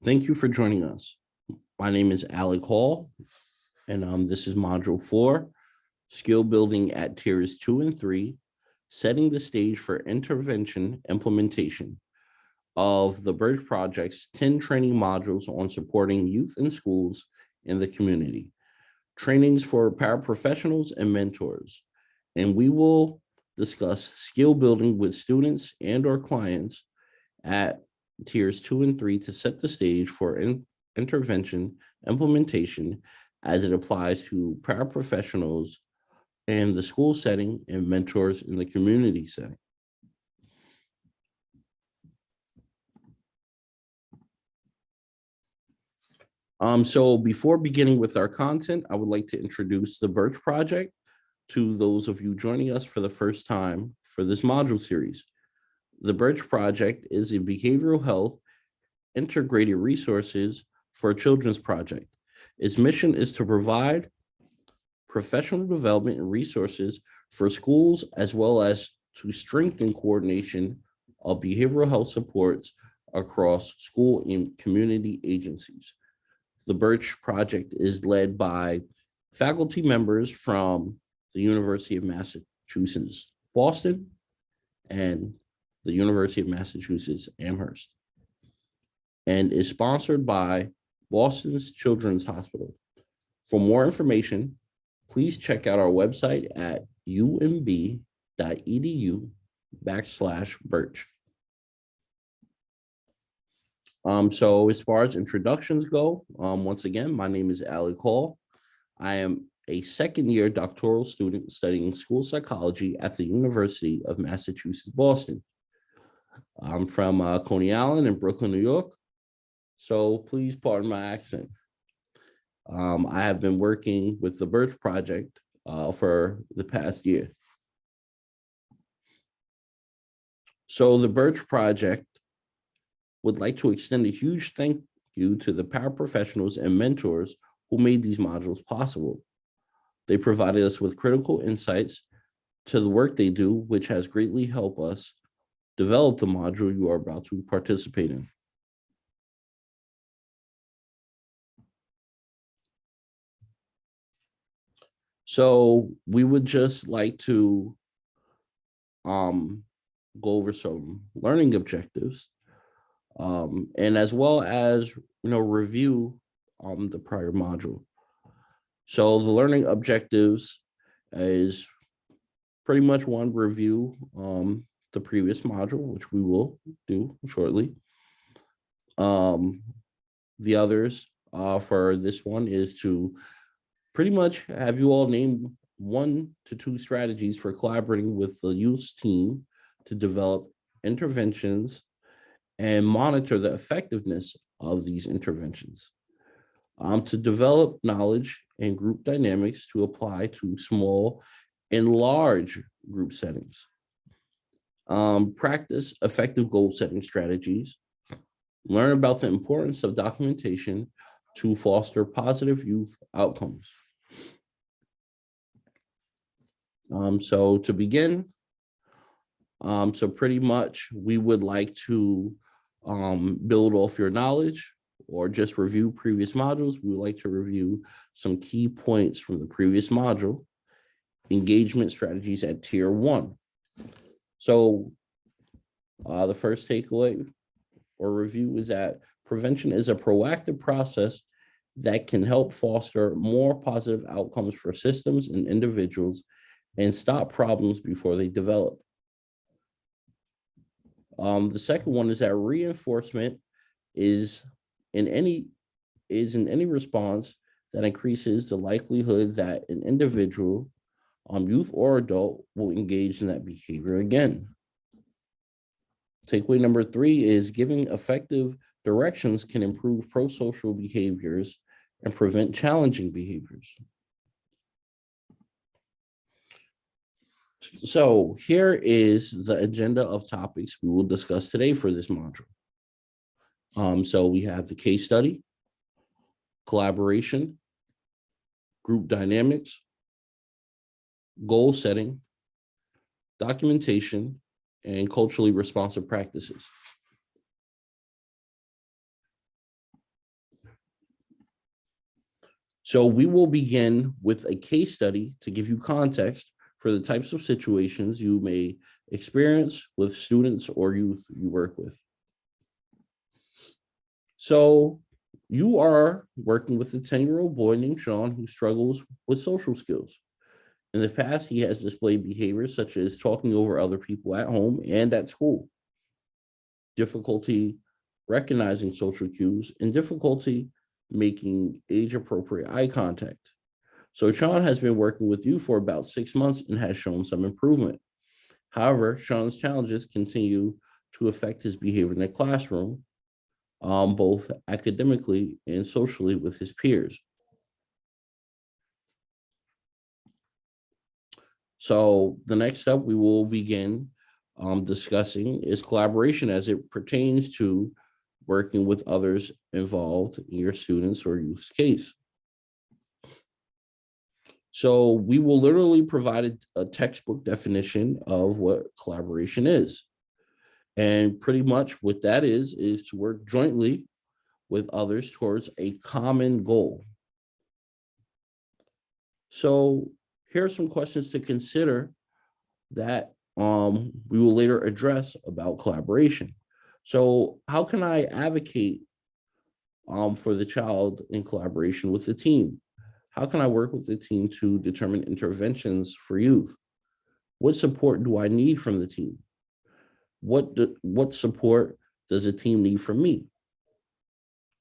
Thank you for joining us. My name is Alec Hall, and this is Module 4, Skill Building at Tiers 2 and 3, Setting the Stage for Intervention Implementation of the Birch Project's 10 training modules on supporting youth and schools in the community. Trainings for paraprofessionals and mentors. And we will discuss skill building with students and or clients at Tiers 2 and 3 to set the stage for intervention implementation as it applies to paraprofessionals in the school setting and mentors in the community setting. So before beginning with our content, I would like to introduce the Birch Project to those of you joining us for the first time for this module series. The Birch Project is a behavioral health integrated resources for a children's project. Its mission is to provide professional development and resources for schools, as well as to strengthen coordination of behavioral health supports across school and community agencies. The Birch Project is led by faculty members from the University of Massachusetts, Boston, and the University of Massachusetts, Amherst, and is sponsored by Boston's Children's Hospital. For more information, please check out our website at umb.edu/Birch. So as far as introductions go, once again, my name is Alec Hall. I am a second-year doctoral student studying school psychology at the University of Massachusetts, Boston. I'm from Coney Island in Brooklyn, New York, so please pardon my accent. I have been working with the Birch Project for the past year. So the Birch Project would like to extend a huge thank you to the paraprofessionals and mentors who made these modules possible. They provided us with critical insights to the work they do, which has greatly helped us develop the module you are about to participate in. So we would just like to go over some learning objectives, and as well as review the prior module. So the learning objectives is pretty much one, review the previous module, which we will do shortly. The others for this one is to pretty much have you all name 1 to 2 strategies for collaborating with the youth team to develop interventions and monitor the effectiveness of these interventions. To develop knowledge and group dynamics to apply to small and large group settings. Practice effective goal setting strategies. Learn about the importance of documentation to foster positive youth outcomes. So to begin, so pretty much we would like to build off your knowledge or just review previous modules. We would like to review some key points from the previous module, engagement strategies at Tier 1. So the first takeaway or review is that prevention is a proactive process that can help foster more positive outcomes for systems and individuals and stop problems before they develop. The second one is that reinforcement is in any response that increases the likelihood that an individual, youth or adult, will engage in that behavior again. Takeaway number 3 is giving effective directions can improve pro-social behaviors and prevent challenging behaviors. So here is the agenda of topics we will discuss today for this module. So we have the case study, collaboration, group dynamics, goal setting, documentation, and culturally responsive practices. So we will begin with a case study to give you context for the types of situations you may experience with students or youth you work with. So you are working with a 10-year-old boy named Sean who struggles with social skills. In the past, he has displayed behaviors such as talking over other people at home and at school, difficulty recognizing social cues, and difficulty making age-appropriate eye contact. So Sean has been working with you for about 6 months and has shown some improvement. However, Sean's challenges continue to affect his behavior in the classroom, both academically and socially with his peers. So the next step we will begin discussing is collaboration as it pertains to working with others involved in your students or youth's case. So we will literally provide a textbook definition of what collaboration is. And pretty much what that is to work jointly with others towards a common goal. So here are some questions to consider that we will later address about collaboration. So how can I advocate for the child in collaboration with the team? How can I work with the team to determine interventions for youth? What support do I need from the team? What support does the team need from me?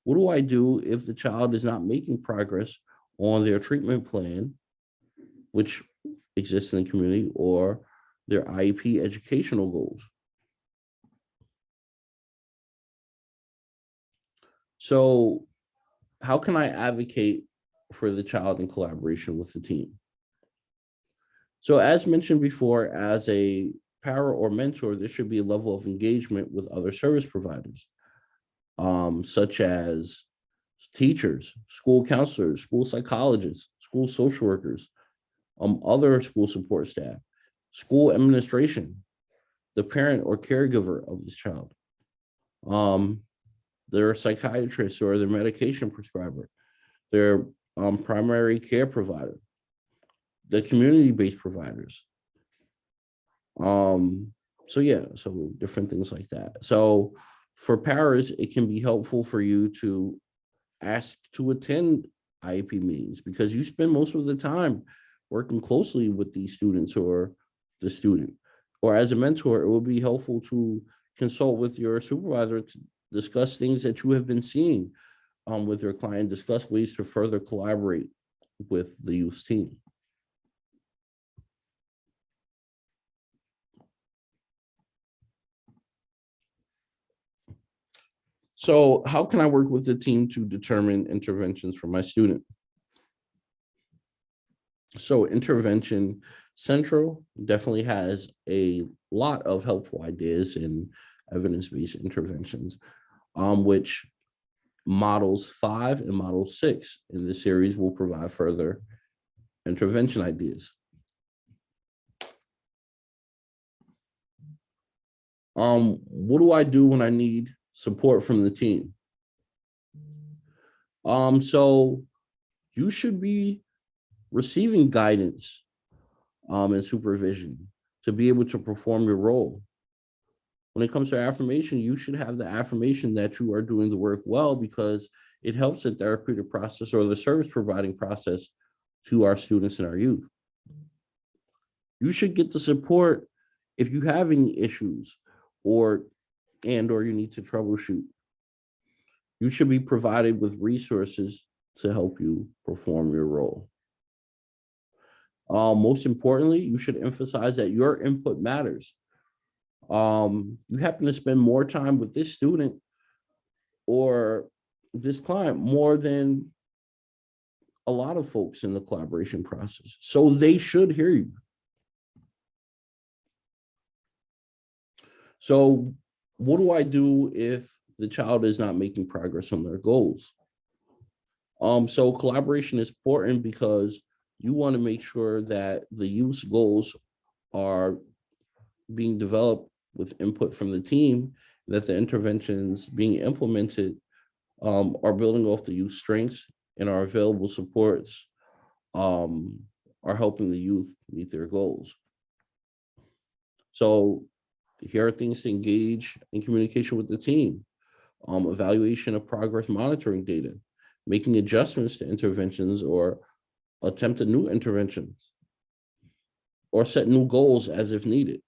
What do I do if the child is not making progress on their treatment plan, which exists in the community, or their IEP educational goals? So how can I advocate for the child in collaboration with the team? So as mentioned before, as a para or mentor, there should be a level of engagement with other service providers, such as teachers, school counselors, school psychologists, school social workers, other school support staff, school administration, the parent or caregiver of this child, their psychiatrist or their medication prescriber, their primary care provider, the community-based providers. So different things like that. So for paras, it can be helpful for you to ask to attend IEP meetings because you spend most of the time working closely with these students or the student. Or as a mentor, it will be helpful to consult with your supervisor to discuss things that you have been seeing with your client, discuss ways to further collaborate with the youth team. So how can I work with the team to determine interventions for my student? So Intervention Central definitely has a lot of helpful ideas and evidence-based interventions, which models 5 and model 6 in this series will provide further intervention ideas. What do I do when I need support from the team? So you should be receiving guidance and supervision to be able to perform your role. When it comes to affirmation, you should have the affirmation that you are doing the work well because it helps the therapeutic process or the service providing process to our students and our youth. You should get the support if you have any issues or you need to troubleshoot. You should be provided with resources to help you perform your role. Most importantly, you should emphasize that your input matters. You happen to spend more time with this student or this client more than a lot of folks in the collaboration process. So they should hear you. So what do I do if the child is not making progress on their goals? So collaboration is important because you want to make sure that the youth's goals are being developed with input from the team, that the interventions being implemented are building off the youth strengths and our available supports are helping the youth meet their goals. So here are things to engage in communication with the team, evaluation of progress monitoring data, making adjustments to interventions or attempted new interventions, or set new goals as if needed.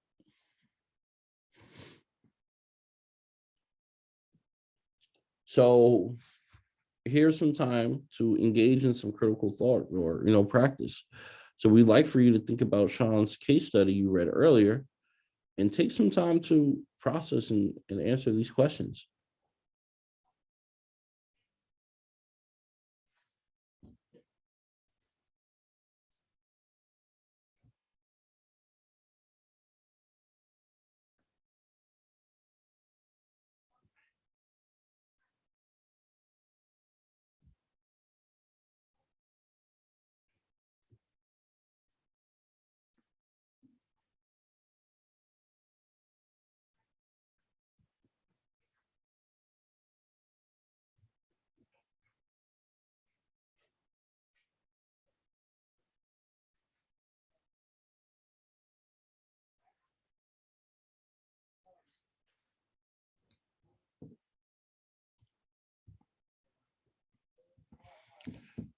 So here's some time to engage in some critical thought or practice. So we'd like for you to think about Sean's case study you read earlier and take some time to process and answer these questions.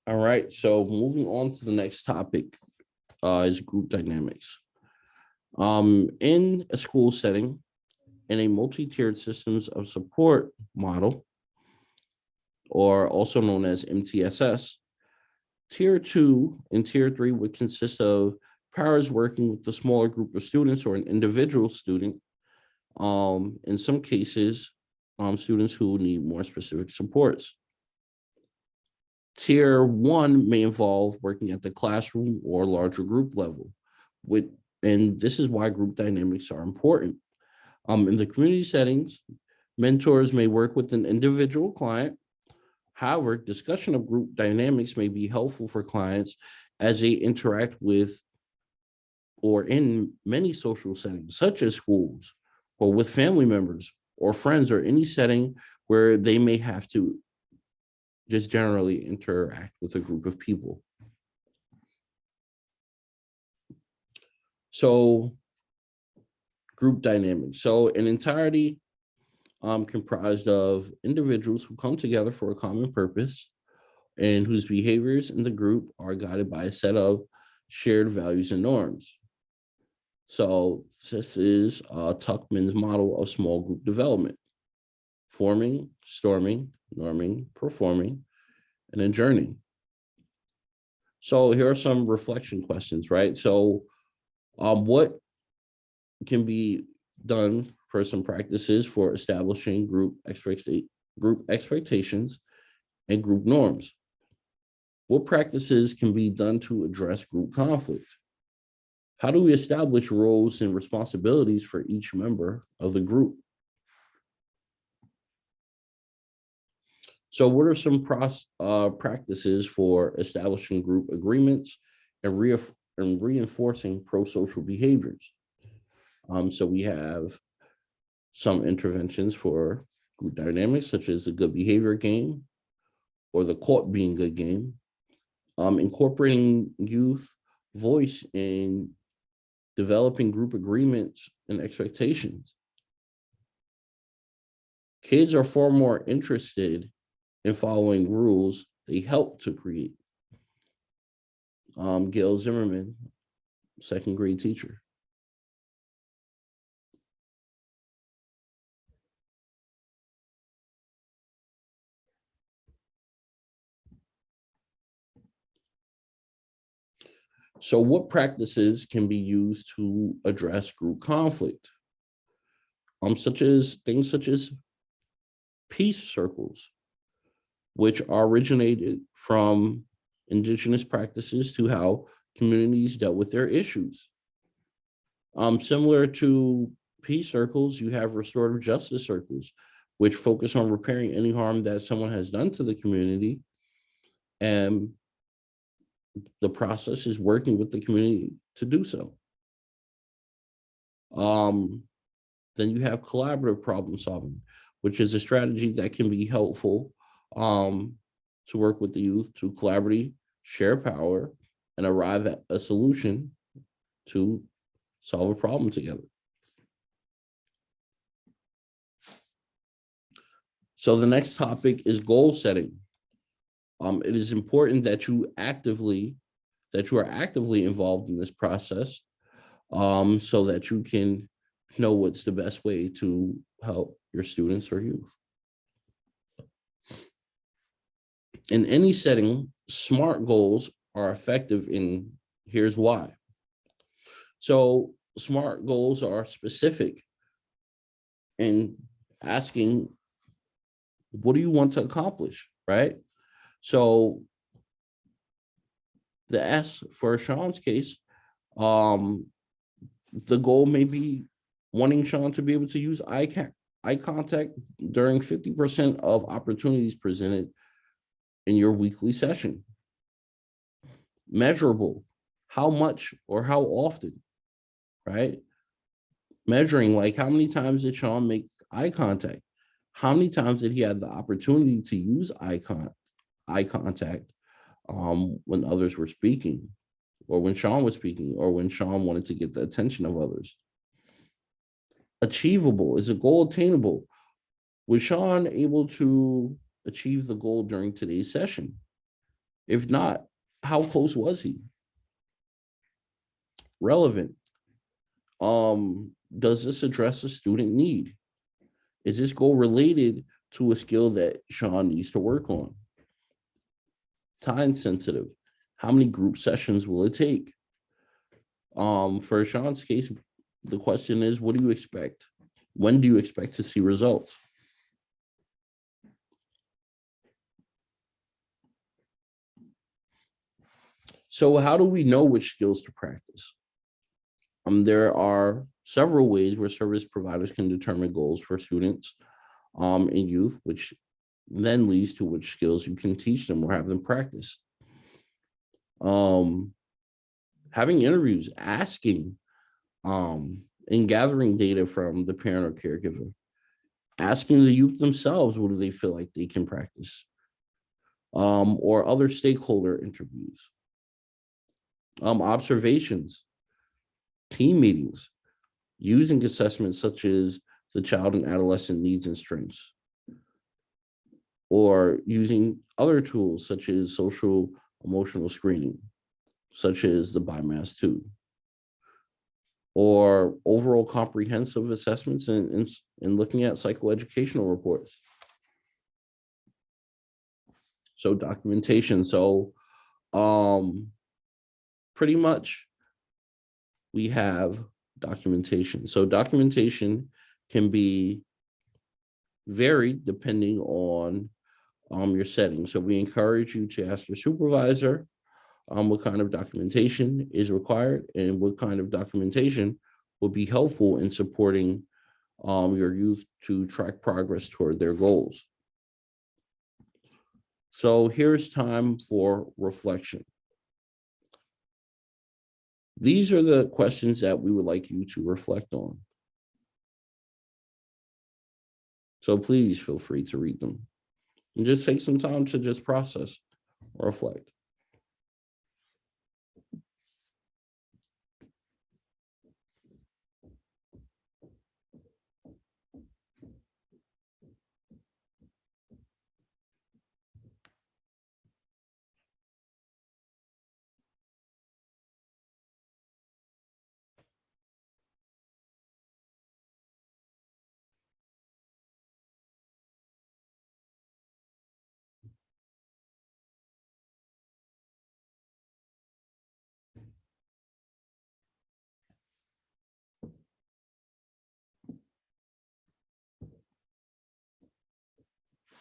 All right, so moving on to the next topic is group dynamics. In a school setting, in a multi-tiered systems of support model, or also known as MTSS, Tier 2 and Tier 3 would consist of paras working with a smaller group of students or an individual student. In some cases, students who need more specific supports. Tier 1 may involve working at the classroom or larger group level, and this is why group dynamics are important. In the community settings, mentors may work with an individual client. However, discussion of group dynamics may be helpful for clients as they interact with or in many social settings, such as schools, or with family members or friends, or any setting where they may have to just generally interact with a group of people. So group dynamics. So an entirety comprised of individuals who come together for a common purpose and whose behaviors in the group are guided by a set of shared values and norms. So this is Tuckman's model of small group development: forming, storming, norming, performing, and adjourning. So here are some reflection questions, right? So what can be done for some practices for establishing group expectations and group norms? What practices can be done to address group conflict? How do we establish roles and responsibilities for each member of the group? So what are some practices for establishing group agreements and reinforcing pro-social behaviors? So we have some interventions for group dynamics, such as the good behavior game or the caught being good game, incorporating youth voice in developing group agreements and expectations. Kids are far more interested in following rules they help to create. Gail Zimmerman, second grade teacher. So what practices can be used to address group conflict? Things such as peace circles, which are originated from indigenous practices to how communities dealt with their issues. Similar to peace circles, you have restorative justice circles, which focus on repairing any harm that someone has done to the community. And the process is working with the community to do so. Then you have collaborative problem solving, which is a strategy that can be helpful to work with the youth to collaborate, share power, and arrive at a solution to solve a problem together. So the next topic is goal setting. It is important that you are actively involved in this process, so that you can know what's the best way to help your students or youth. In any setting, SMART goals are effective, and here's why. So SMART goals are specific and asking, what do you want to accomplish, right? So the S for Sean's case, the goal may be wanting Sean to be able to use eye contact during 50% of opportunities presented in your weekly session. Measurable, how much or how often, right? Measuring, like how many times did Sean make eye contact? How many times did he have the opportunity to use eye contact when others were speaking, or when Sean was speaking, or when Sean wanted to get the attention of others? Achievable, is a goal attainable? Was Sean able to achieve the goal during today's session? If not, how close was he? Relevant, does this address a student need? Is this goal related to a skill that Sean needs to work on? Time sensitive, how many group sessions will it take? For Sean's case, the question is, what do you expect? When do you expect to see results? So how do we know which skills to practice? There are several ways where service providers can determine goals for students and youth, which then leads to which skills you can teach them or have them practice. Having interviews, asking, and gathering data from the parent or caregiver, asking the youth themselves, what do they feel like they can practice, or other stakeholder interviews, observations, team meetings, using assessments such as the child and adolescent needs and strengths, or using other tools such as social emotional screening, such as the BIMAS-2, or overall comprehensive assessments and looking at psychoeducational reports. So documentation. So pretty much we have documentation. So documentation can be varied depending on your setting. So we encourage you to ask your supervisor what kind of documentation is required and what kind of documentation will be helpful in supporting your youth to track progress toward their goals. So here's time for reflection. These are the questions that we would like you to reflect on. So please feel free to read them and just take some time to just process or reflect.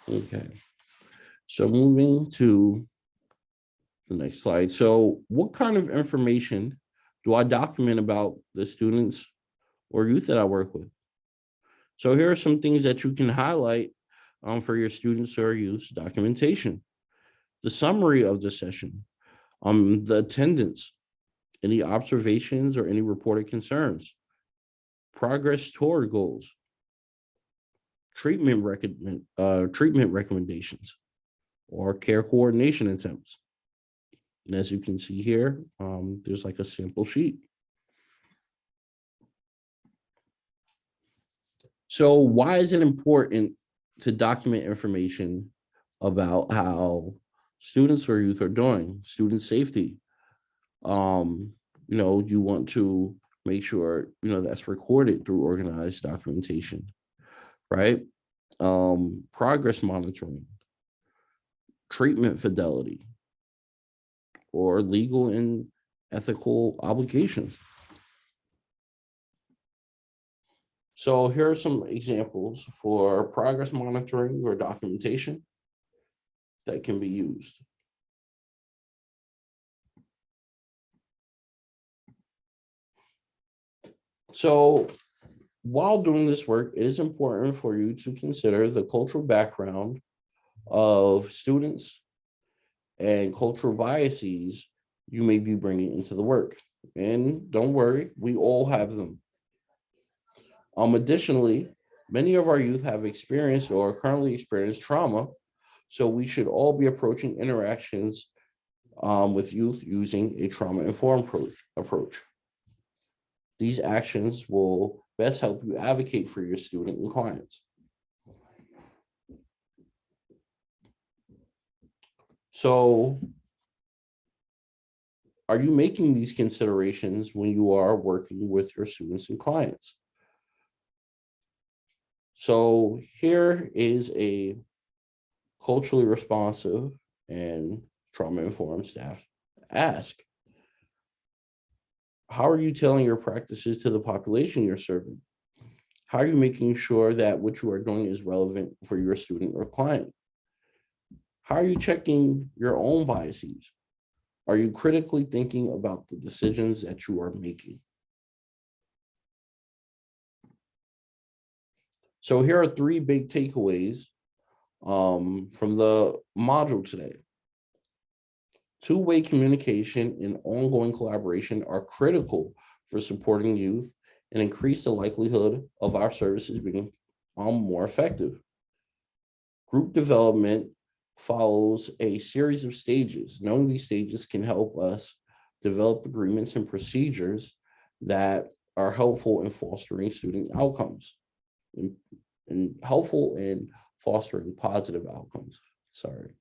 Okay, so moving to the next slide. So what kind of information do I document about the students or youth that I work with? So here are some things that you can highlight for your students or youth documentation. The summary of the session, the attendance, any observations or any reported concerns, progress toward goals, treatment recommendations, or care coordination attempts. And as you can see here, there's like a sample sheet. So why is it important to document information about how students or youth are doing, student safety? You want to make sure, that's recorded through organized documentation, right? Progress monitoring, treatment fidelity, or legal and ethical obligations. So here are some examples for progress monitoring or documentation that can be used. So while doing this work, it is important for you to consider the cultural background of students and cultural biases you may be bringing into the work. And don't worry, we all have them. Additionally, many of our youth have experienced or currently experience trauma, so we should all be approaching interactions with youth using a trauma-informed approach. These actions will best help you advocate for your student and clients. So, are you making these considerations when you are working with your students and clients? So here is a culturally responsive and trauma-informed staff ask. How are you telling your practices to the population you're serving? How are you making sure that what you are doing is relevant for your student or client? How are you checking your own biases? Are you critically thinking about the decisions that you are making? So here are 3 big takeaways from the module today. Two-way communication and ongoing collaboration are critical for supporting youth and increase the likelihood of our services being more effective. Group development follows a series of stages. Knowing these stages can help us develop agreements and procedures that are helpful in fostering student outcomes and helpful in fostering positive outcomes. Sorry.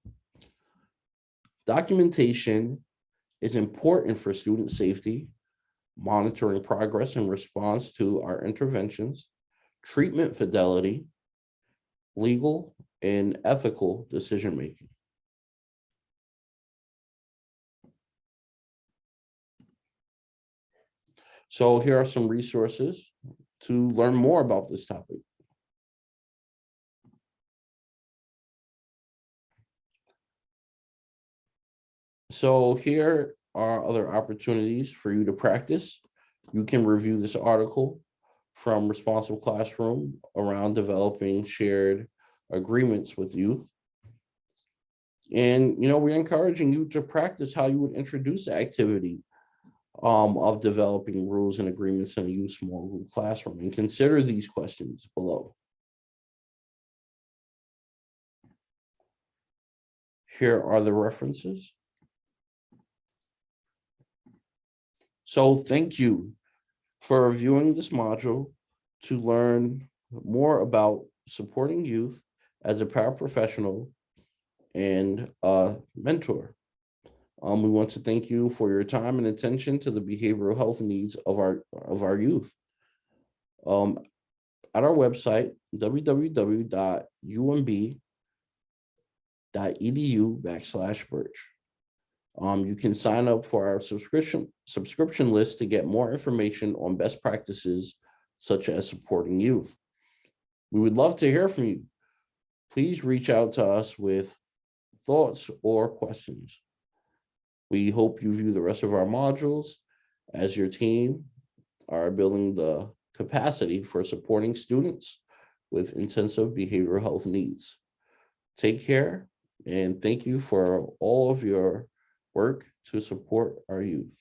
Documentation is important for student safety, monitoring progress in response to our interventions, treatment fidelity, legal and ethical decision-making. So here are some resources to learn more about this topic. So here are other opportunities for you to practice. You can review this article from Responsible Classroom around developing shared agreements with youth. And, we're encouraging you to practice how you would introduce the activity of developing rules and agreements in a youth small group classroom, and consider these questions below. Here are the references. So thank you for reviewing this module to learn more about supporting youth as a paraprofessional and a mentor. We want to thank you for your time and attention to the behavioral health needs of our youth. At our website, www.umb.edu/Birch. You can sign up for our subscription list to get more information on best practices, such as supporting youth. We would love to hear from you. Please reach out to us with thoughts or questions. We hope you view the rest of our modules as your team are building the capacity for supporting students with intensive behavioral health needs. Take care, and thank you for all of your work to support our youth.